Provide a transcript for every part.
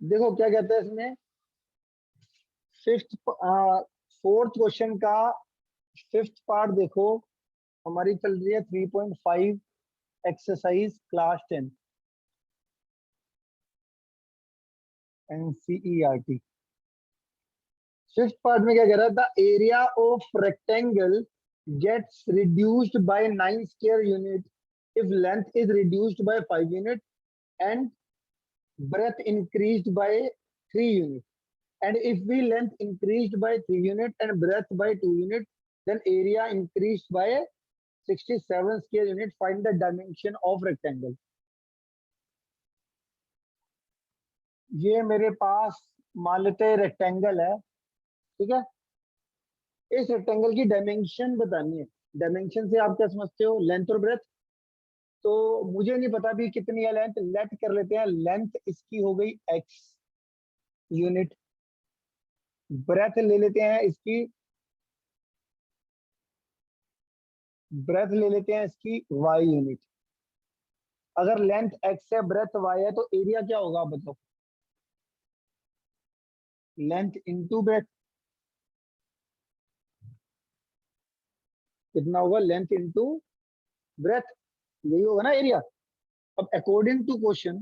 देखो क्या कहता है इसमें, फिफ्थ फोर्थ क्वेश्चन का फिफ्थ पार्ट देखो, हमारी चल रही है 3.5 exercise class 10 NCERT। Fifth part में क्या कह रहा है, the area of rectangle gets reduced by 9 square unit if length is reduced by 5 unit and breadth increased by 3 unit, and if the length increased by 3 unit and breadth by 2 unit, then area increased by 67 square unit. Find the dimension of rectangle. ये मेरे पास मान लेते हैं rectangle है, ठीक है। इस rectangle की डायमेंशन बतानी है। डायमेंशन से आप क्या समझते हो, लेंथ और ब्रेथ। तो मुझे नहीं पता भी कितनी है लेंथ, लेट कर लेते हैं, लेंथ इसकी हो गई x यूनिट, ब्रेथ ले लेते हैं इसकी, ब्रेथ ले लेते हैं इसकी y यूनिट। अगर लेंथ x है ब्रेथ y है तो एरिया क्या होगा बताओ, लेंथ इंटू ब्रेथ। कितना होगा, लेंथ इंटू ब्रेथ, यही होगा ना एरिया। अब according to question,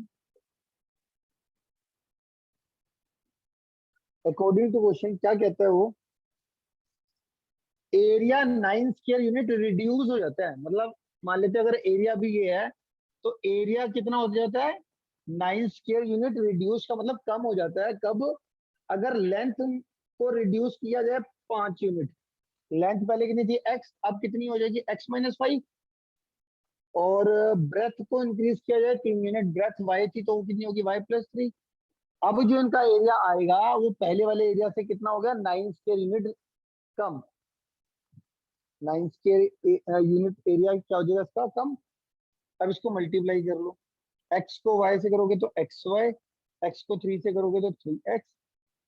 according to question क्या कहता है वो, एरिया 9 स्क्वायर यूनिट रिड्यूस हो जाता है। मतलब मान लेते हैं अगर एरिया भी ये है तो एरिया कितना हो जाता है, 9 स्क्वायर यूनिट रिड्यूस का मतलब कम हो जाता है कब, अगर लेंथ को रिड्यूस किया जाए 5 यूनिट। लेंथ पहले कितनी थी x, अब कितनी हो जाएगी x-5, और ब्रेथ को इंक्रीज किया जाए 3 यूनिट, ब्रेथ y थी तो वो कितनी होगी y+3। अब जो इनका एरिया आएगा वो पहले वाले एरिया से कितना हो गया, 9 स्क्वायर यूनिट कम। 9 स्क्वायर यूनिट एरिया क्या हो जाएगा इसका, कम। अब इसको मल्टीप्लाई कर लो, x को y से करोगे तो xy, x को 3 से करोगे तो 3x,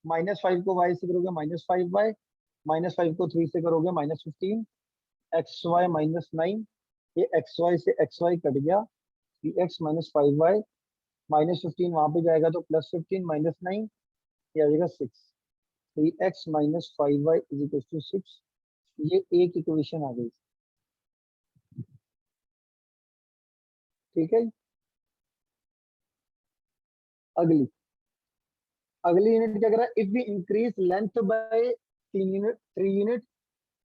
-5 को y से करोगे -5y, -5 को 3 से करोगे -15, xy -9, ये xy से xy कट गया, 3x -5y, -15 वहां पे जाएगा तो +15 -9, ये आ जाएगा 6। 3x -5y = 6। ये एक इक्वेशन आ गई, ठीक है। अगली अगली यूनिट क्या कर रहा है, if we increase length by 3 unit,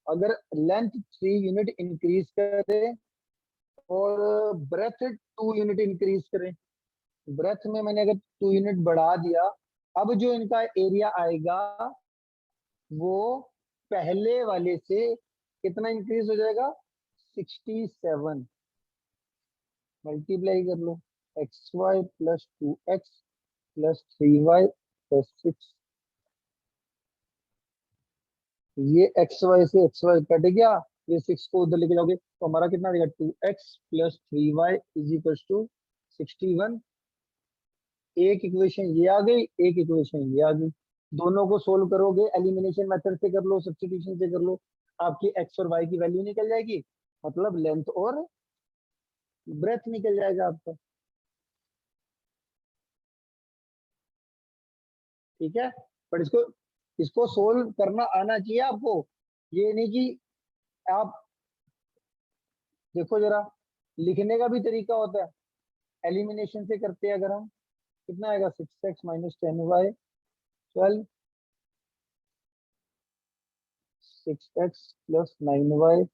अगर लेंथ 3 यूनिट इंक्रीज करे और ब्रेथ 2 यूनिट इंक्रीज करें, ब्रेथ में मैंने अगर 2 यूनिट बढ़ा दिया, अब जो इनका एरिया आएगा वो पहले वाले से कितना इंक्रीज हो जाएगा, 67। मल्टीप्लाई कर लो, xy +2x +3y +6, ये xy से xy कट गया, ये 6 को उधर लेके जाओगे तो हमारा कितना देगा, 2x +3y = 61। एक इक्वेशन ये आ गई, एक इक्वेशन ये आ गई। दोनों को सोल्व करोगे, एलिमिनेशन मेथड से कर लो, सब्स्टिट्यूशन से कर लो, आपकी x और y की वैल्यू निकल जाएगी, मतलब लेंथ और ब्रेथ निकल जाएगा आपका, ठीक है। पर इसको इसको सोल्व करना आना चाहिए आपको, ये नहीं कि आप, देखो जरा, लिखने का भी तरीका होता है। एलिमिनेशन से करते हैं अगर हम, कितना आएगा, 6x -10y 12, 6x +9y,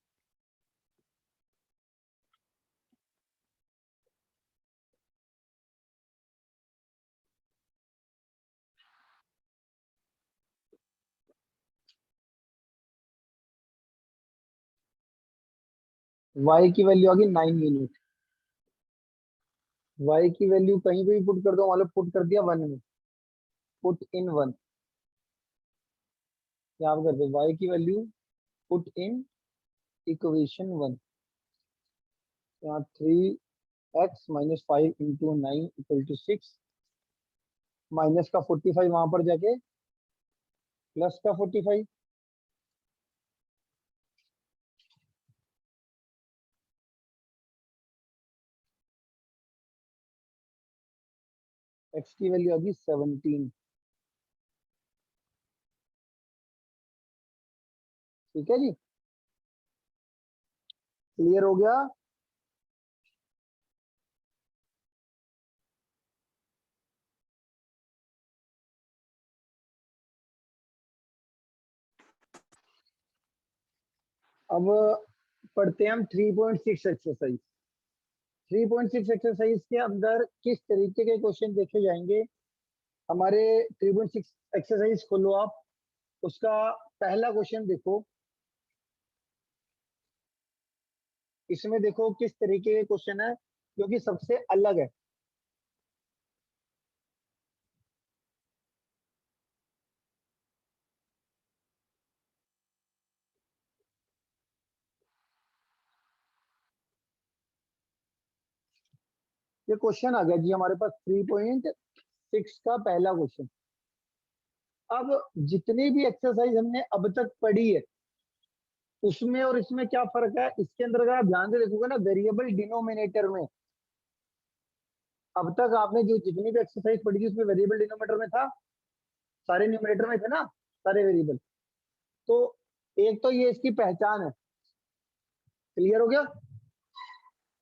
y की वैल्यू आ गई 9 यूनिट। y की वैल्यू कहीं पे भी पुट कर दो, मतलब पुट कर दिया 1 में, पुट इन 1, यहाँ पे कर दो y की वैल्यू पुट इन इक्वेशन 1, यहाँ 3x -5 × 9 = 6, माइनस का 45 वहां पर जाके प्लस का 45, एक्स की वैल्यू आ गई 17। ठीक है जी, क्लियर हो गया। अब पढ़ते हैं हम 3.6 एक्सरसाइज। 3.6 एक्सरसाइज के अंदर किस तरीके के क्वेश्चन देखे जाएंगे हमारे। 3.6 एक्सरसाइज खोलो आप, उसका पहला क्वेश्चन देखो। इसमें देखो किस तरीके के क्वेश्चन है जो कि सबसे अलग है। ये क्वेश्चन आ गया जी हमारे पास 3.6 का पहला क्वेश्चन। अब जितनी भी एक्सरसाइज हमने अब तक पढ़ी है उसमें और इसमें क्या फर्क है, इसके अंदर अगर आप ध्यान से देखोगे ना, वेरिएबल डिनोमिनेटर में अब तक आपने जो जितनी भी एक्सरसाइज पढ़ी थी उसमें वेरिएबल डिनोमिनेटर में था, सारे न्यूमरेटर में थे ना, सारे वेरिएबल। तो एक तो ये इसकी पहचान है। क्लियर हो गया।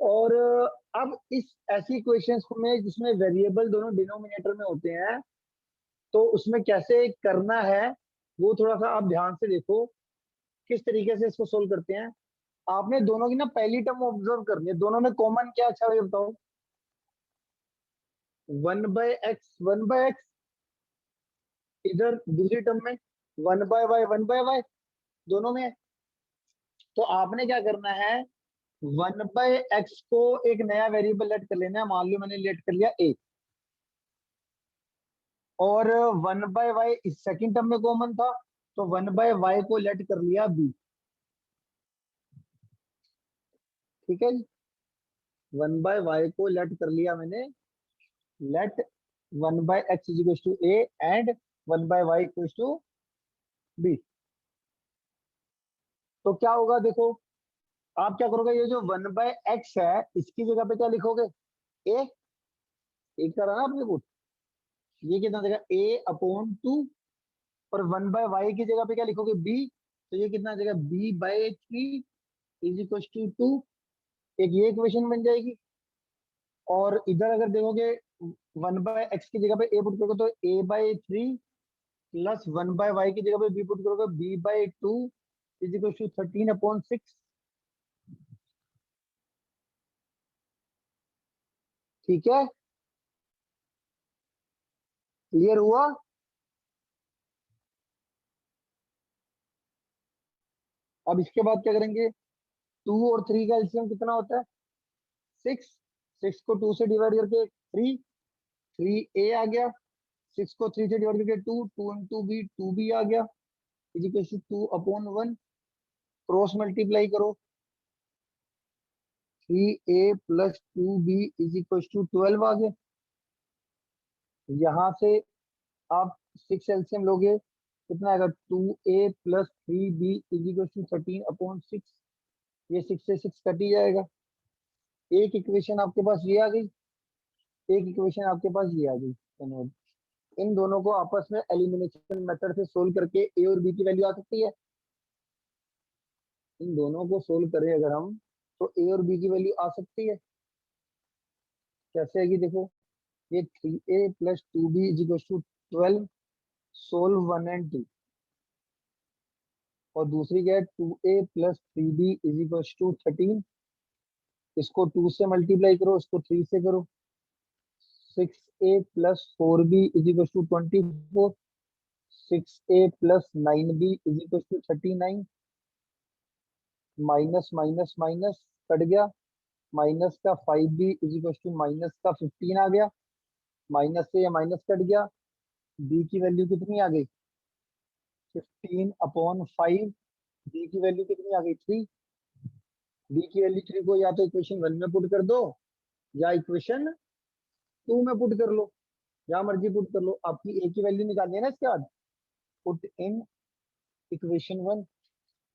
और अब इस ऐसी क्वेश्चंस में जिसमें वेरिएबल दोनों डिनोमिनेटर में होते हैं, तो उसमें कैसे करना है वो थोड़ा सा आप ध्यान से देखो किस तरीके से इसको सोल्व करते हैं। आपने दोनों की ना पहली टर्म ऑब्जर्व करनी है, दोनों में कॉमन क्या अच्छा, ये बताओ। 1/x 1/x, इधर दूसरी टर्म में 1/y 1/y, दोनों में है। तो आपने क्या करना है, 1/x को एक नया वेरिएबल लेट कर लेना है। मान लो मैंने लेट कर लिया a, और 1/y इस सेकंड टर्म में कॉमन था, तो 1/y को लेट कर लिया b। ठीक है जी, 1/y को लेट कर लिया मैंने, let 1/x is equal to a and 1/y equal to b। तो क्या होगा देखो, आप क्या करोगे, ये जो 1/x है इसकी जगह पे क्या लिखोगे, a। एक करा ना आपने पुट, ये कितना देगा a/2, और 1/y की जगह पे क्या लिखोगे b, तो ये कितना देगा b/3 इज इक्वल टू 2। एक ये इक्वेशन बन जाएगी। और इधर अगर देखोगे 1/x की जगह पे a पुट करोगे तो a/3 प्लस 1/y की जगह पे b पुट करोगे b/2 इज इक्वल टू 13/6। ठीक है, क्लियर हुआ। अब इसके बाद क्या करेंगे, 2 और 3 का एलसीएम कितना होता है, 6। 6 को 2 से डिवाइड करके 3, 3a आ गया। 6 को 3 से डिवाइड करके 2, 2 इंटू बी 2b आ गया is equal to 2/1। Cross multiply करो, 3a plus 2b is equal to 12 आ गया। यहाँ से आप 6 एलसीएम लोगे, कितना आएगा, 2a plus 3b is equal to 13/6। ये 6 से 6 कट ही जाएगा। एक इक्वेशन आपके पास ये आ गई, एक इक्वेशन आपके पास ये आ गई। तो इन दोनों को आपस में एलिमिनेशन मेथड से सोल्व करके ए और बी की वैल्यू आ सकती है। इन दोनों को सोल्व करें अगर हम, तो ए और बी की वैल्यू आ सकती है। कैसे आएगी देखो, ये 3a plus 2b is equal to 12, solve 1 and 2। और दूसरी क्या है, 2a plus 3b is equal to 13। इसको 2 से मल्टीप्लाई करो, इसको 3 से करो, 6a plus 4b is equal to 24। 6a plus 9b is equal to 39। Minus minus minus cut गया, माइनस का 5b is equal to minus का 15 आ गया। माइनस से ये माइनस कट गया, b की वैल्यू कितनी आ गई, 15/5। b की वैल्यू कितनी आ गई, 3। b की वैल्यू 3 को या तो इक्वेशन 1 में पुट कर दो या इक्वेशन 2 में पुट कर लो, जहां मर्जी पुट कर लो। आपकी a की वैल्यू निकालनी है ना इसके बाद, पुट इन इक्वेशन 1।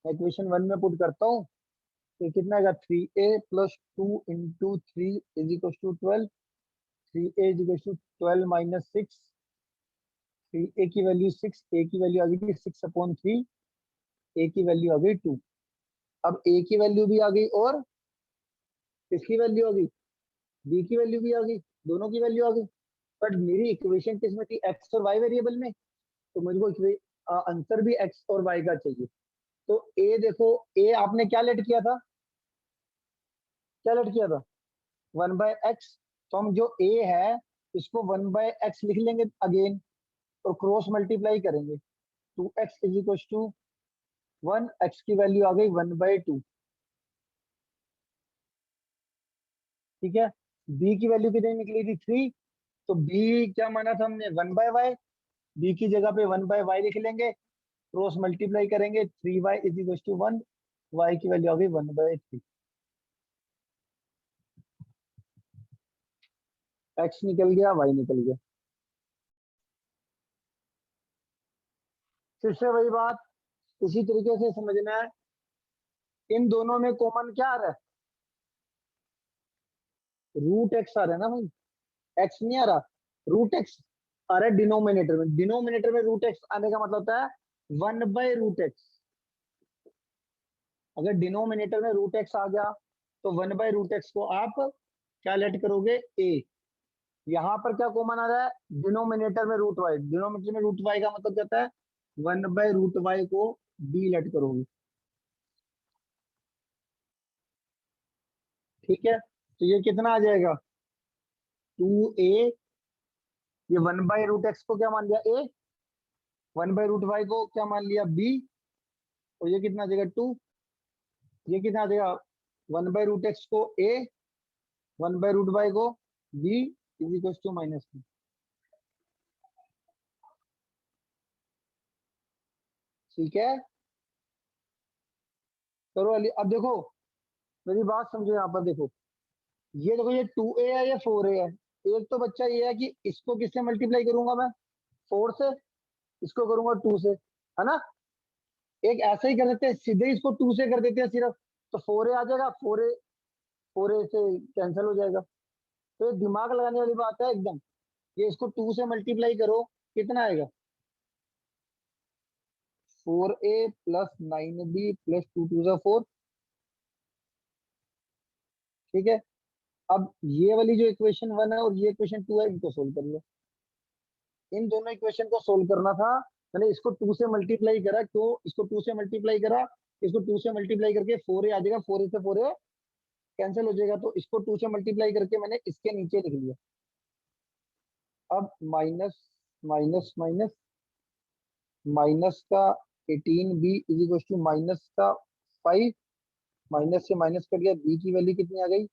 मैं इक्वेशन 1 में पुट करता हूँ, तो कितना आएगा, 3a plus 2 into 3 is equal to 12। 3a is equal to 12 minus 6, 3a की वैल्यू 6, a की वैल्यू आ गई 6/3, a की वैल्यू आ गई 2। अब a की वैल्यू भी आ गई और किसकी वैल्यू आ गई, b की वैल्यू भी आ गई, दोनों की वैल्यू आ गई। बट मेरी इक्वेशन किस में थी, एक्स और वाई वेरिएबल में, तो मुझे को आंसर भी एक्स और वाई का चाहिए। तो ए देखो, ए आपने क्या लेट किया था, क्या लेट किया था, 1/x। तो हम जो ए है इसको 1/x लिख लेंगे अगेन, और क्रॉस मल्टीप्लाई करेंगे, 2x is equal to 1, x की वैल्यू आ गई 1/2। ठीक है, बी की वैल्यू कितनी निकली थी 3, तो बी क्या माना था हमने 1/y, बी की जगह पे 1/y लिख लेंगे, क्रॉस मल्टीप्लाई करेंगे, 3y is equal to 1, y की वैल्यू आ गई 1/3। x निकल गया, y निकल गया। फिर से वही बात, इसी तरीके से समझना है। इन दोनों में कॉमन क्या आ रहा है, रूट एक्स आ रहा है ना भाई, एक्स नहीं आ रहा, रूट एक्स आ रहा है डिनोमिनेटर में। डिनोमिनेटर में रूट एक्स आने का मतलब होता है 1/√x। अगर डिनोमिनेटर में रूट एक्स आ गया तो 1/√x को आप क्या लेट करोगे, ए। यहाँ पर क्या कॉमन आ रहा है, डिनोमिनेटर में रूट वाई, डिनोमिनेटर में रूट वाई का मतलब क्या होता है, 1/√y को बी लेट करोगे। ठीक है, तो ये कितना आ जाएगा, 2a, ये 1/√x को क्या मान लिया ए, 1/√y को क्या मान लिया बी, और ये कितना आ जाएगा 2, ये कितना आ जाएगा 1/√x को ए, 1/√y को बी, इज इक्वल टू -2। ठीक है, करो अली। अब देखो मेरी बात समझो, यहाँ पर देखो, ये देखो ये 2a है, ये 4a है। एक तो बच्चा ये है कि इसको किससे मल्टीप्लाई करूंगा मैं, 4 से, इसको करूंगा 2 से, है ना। एक ऐसे ही कर देते हैं, सीधे इसको 2 से कर देते हैं सिर्फ, तो 4a आ जाएगा, 4a से कैंसिल हो जाएगा। तो ये दिमाग लगाने वाली बात है एकदम। ये इसको 2 से मल्टीप्लाई करो, कितना आएगा, 4a प्लस 9b प्लस 2 2 4। ठीक है, अब ये वाली जो इक्वेशन 1 है और ये इक्वेशन 2 है, इनको सोल्व कर लो। इन दोनों इक्वेशन को सोल्व करना था, मैंने इसको 2 से मल्टीप्लाई करा, क्यों इसको 2 से मल्टीप्लाई करा, इसको 2 से मल्टीप्लाई करके 4a आ जाएगा, 4a से 4a कैंसिल हो जाएगा, तो इसको 2 से मल्टीप्लाई करके मैंने इसके नीचे लिख लिया। अब माइनस माइनस माइनस माइनस का 18b is equal to minus का 5, माइनस से माइनस कट गया, बी की वैल्यू कितनी आ गई,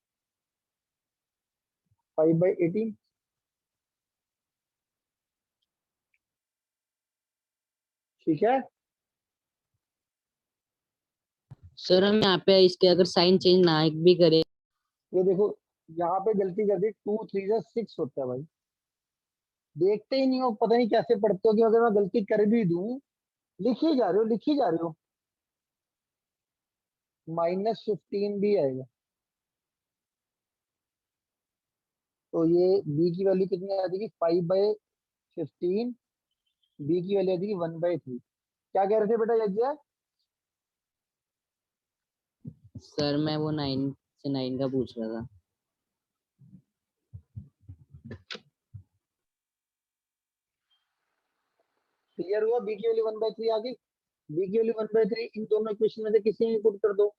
5/18। ठीक है, सर हम यहाँ पे इसके अगर साइन चेंज ना भी करे, ये देखो यहाँ पे गलती कर दी, 2 3 जा 6 होता है भाई, देखते ही नहीं हो, पता नहीं कैसे पढ़ते हो कि अगर मैं गलती कर भी दूं, लिखी जा रहे हो, लिखी जा रहे हो। -15 भी आएगा, तो ये बी की वैल्यू कितनी आ जाएगी, 5/15, बी की वैल्यू आ जाएगी 1/3। क्या कह रहे थे बेटा यज्ञ, सर मैं वो 9 से 9 का पूछ रहा था। क्लियर हुआ, बी की वैल्यू 1/3 आ गई, बी की वैल्यू 1/3 इन दोनों इक्वेशन में से किसी में पुट कर दो,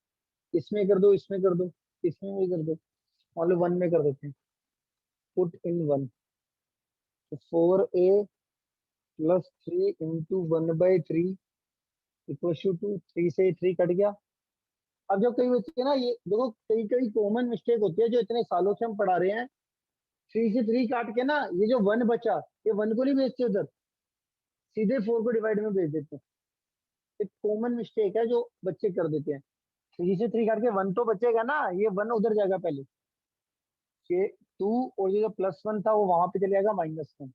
इसमें कर दो, इसमें कर दो, इसमें भी कर दो, मान लो 1 में कर देते हैं, पुट इन 1, तो 4a plus 3 into 1/3 equal to 3 से 3 कट गया। अब जो कई बच्चे ना, ये देखो कई कई कॉमन मिस्टेक होती है जो इतने सालों से हम पढ़ा रहे हैं, 3 से 3 काट के ना, ये जो 1 बचा, ये 1 को नहीं भेजते उधर, सीधे 4 को डिवाइड में भेज देते हैं। एक कॉमन मिस्टेक है जो बच्चे कर देते हैं, 3 से 3 काट के 1 तो बचेगा ना, ये 1 उधर जाएगा पहले, ये 2, और ये जो +1 था वो वहां पे चले जाएगा -1।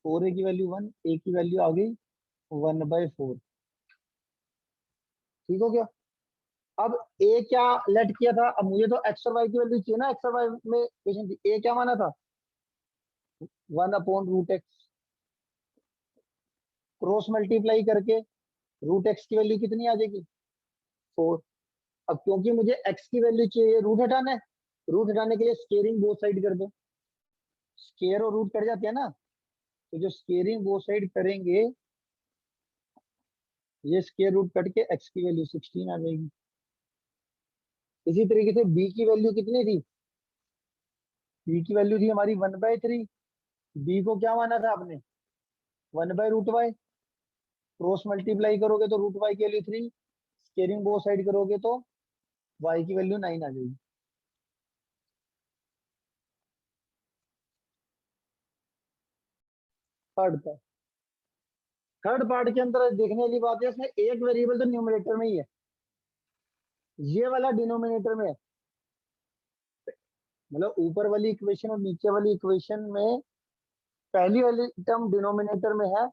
4a की वैल्यू 1, a की वैल्यू आ गई 1/4। ठीक हो गया। अब ए क्या लेट किया था, अब मुझे तो एक्स और वाई की वैल्यू चाहिए ना, एक्स और वाई में इक्वेशन थी, ए क्या माना था 1/√x, क्रॉस मल्टीप्लाई करके रूट एक्स की वैल्यू कितनी आ जाएगी 4। अब क्योंकि मुझे x की वैल्यू चाहिए, रूट हटाना है, रूट हटाने के लिए स्केयरिंग बोथ साइड कर दो, स्केयर और रूट कट जाते हैं ना, तो जो स्केयरिंग बोथ साइड करेंगे, ये स्केयर रूट कट के x की वैल्यू 16 आ जाएगी। इसी तरीके से b की वैल्यू कितनी थी, b की वैल्यू थी हमारी 1/3, b को क्या माना था आपने 1/√y, क्रॉस मल्टीप्लाई करोगे तो रूट वाई की वैल्यू 3, स्केयरिंग बोथ साइड करोगे तो y की वैल्यू 9 आ जाएगी। थर्ड पार्ट, थर्ड पार्ट के अंदर देखने वाली बात है, इसमें एक वेरिएबल तो न्यूमरेटर में ही है, ये वाला डिनोमिनेटर में है। मतलब ऊपर वाली इक्वेशन और नीचे वाली इक्वेशन में पहली वाली टर्म डिनोमिनेटर में है,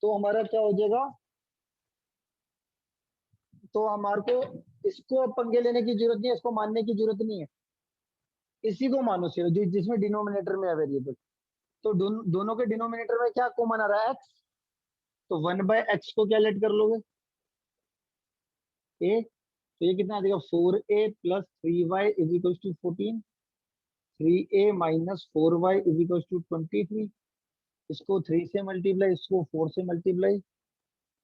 तो हमारा क्या हो जाएगा, तो हमारे को इसको पंगे लेने की जरूरत नहीं है, इसको मानने की जरूरत नहीं है, इसी को मानो सिर्फ जिसमें डिनोमिनेटर में है वेरिएबल। तो दोनों के डिनोमिनेटर में क्या कॉमन आ रहा है एक्स, तो 1/x को क्या लेट कर लोगे ए, तो ये कितना आ जाएगा 4a + 3y = 14, 3a - 4y = 23, इसको 3 से मल्टीप्लाई, इसको 4 से multiply,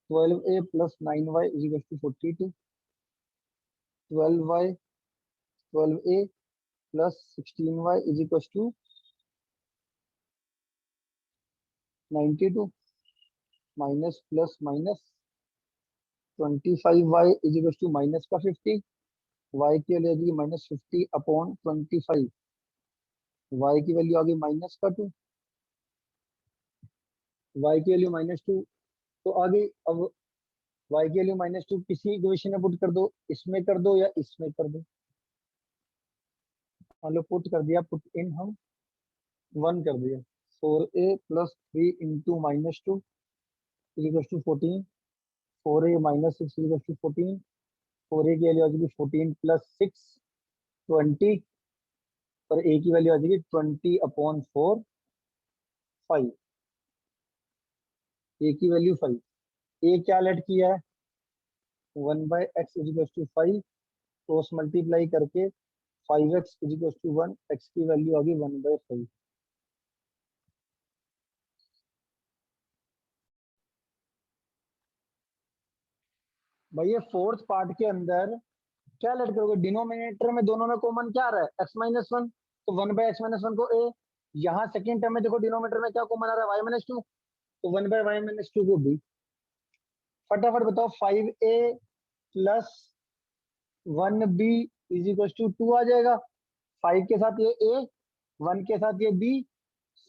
12a + 9y = 42, 12y 12a + 16y = 92, minus plus minus 25y minus का 50, y की वैल्यू आ जाएगी -50/25, y की वैल्यू आ गई -2, y की वैल्यू -2, तो आ गई। अब y की वैल्यू -2 किसी इक्वेशन में पुट कर दो, इसमें कर दो या इसमें कर दो, मान लो पुट कर दिया, पुट इन हम 1 कर दिया, 4a + 3 × -2 = 14, 4a - 6 = 14, 4a की वैल्यू आ जाएगी 14 + 6 20, और a की वैल्यू आ जाएगी 20/4, 5, a की वैल्यू 5, a क्या लेट किया है 1/x = 5, क्रॉस मल्टीप्लाई करके 5x = 1, x की वैल्यू आ गई 1/5। भाई ये फोर्थ पार्ट के अंदर क्या लेट करोगे, डिनोमिनेटर में दोनों में कॉमन क्या आ रहा है x-1, तो 1/x-1 को a, यहाँ सेकंड टर्म में देखो डिनोमिनेटर में क्या कॉमन आ रहा है y-2, तो 1/y-2 को b। फटाफट बताओ 5a + 1b = 2 आ जाएगा, 5 के साथ ये a, 1 के साथ ये b,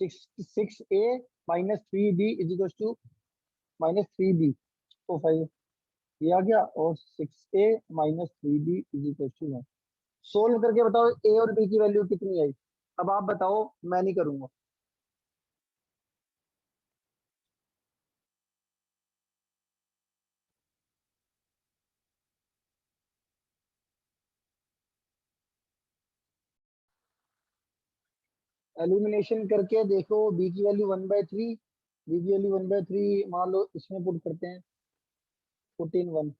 6a - 3b = -3b, तो 5 ये आ गया, और 6a - 3b = 1। सोल्व करके बताओ a और b की वैल्यू कितनी आई, अब आप बताओ, मैं नहीं करूंगा। एलिमिनेशन करके देखो, b की वैल्यू 1/3, b की वैल्यू 1/3 मान लो, इसमें पुट करते हैं 14 1,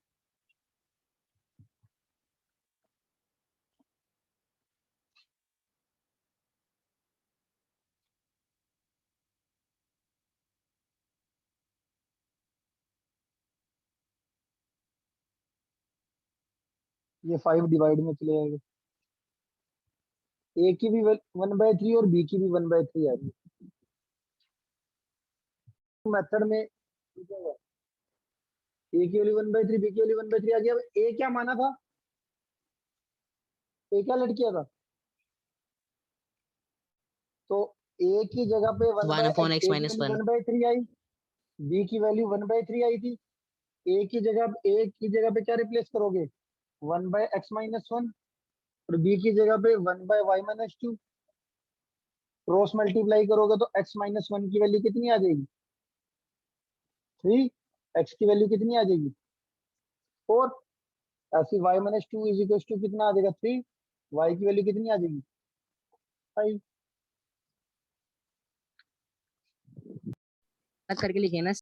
ये 5 डिवाइड में चले जाएगा, a की भी 1/3 और b की भी 1/3 आ रही है मेथड में। a की वैल्यू 1/3, b की वैल्यू 1/3 आ गया। अब a क्या माना था, a क्या लट किया था, तो a की जगह पे 1 upon a x की minus वैल्यू 1. 1/3 आई, b की वैल्यू 1/3 आई थी, a की जगह पे क्या रिप्लेस करोगे 1/x-1, और b की जगह पे 1/y-2, क्रॉस मल्टीप्लाई करोगे तो x-1 की वैल्यू कितनी आ जाएगी 3, x की वैल्यू कितनी आ जाएगी 4, ऐसी y-2 कितना आ जाएगा 3, y की वैल्यू कितनी आ जाएगी 5। करके लिखे ना